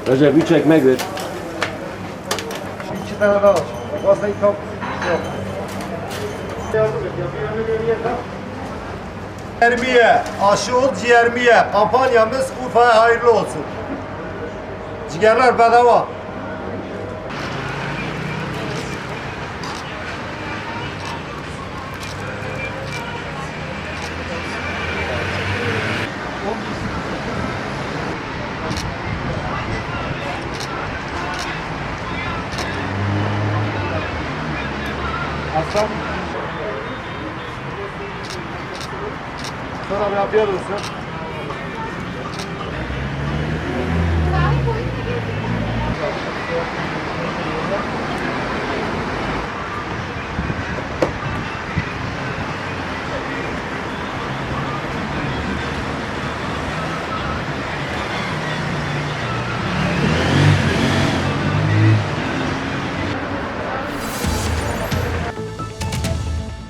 Recep 3 ekmek ver. 2 tane daha var. Masayı tam yok. Ciğermiye, aşı ol ciğermiye. Kampanyamız Urfa'ya hayırlı olsun. Ciğerler bedava. Aslan. Sonra bir afiyet olsun.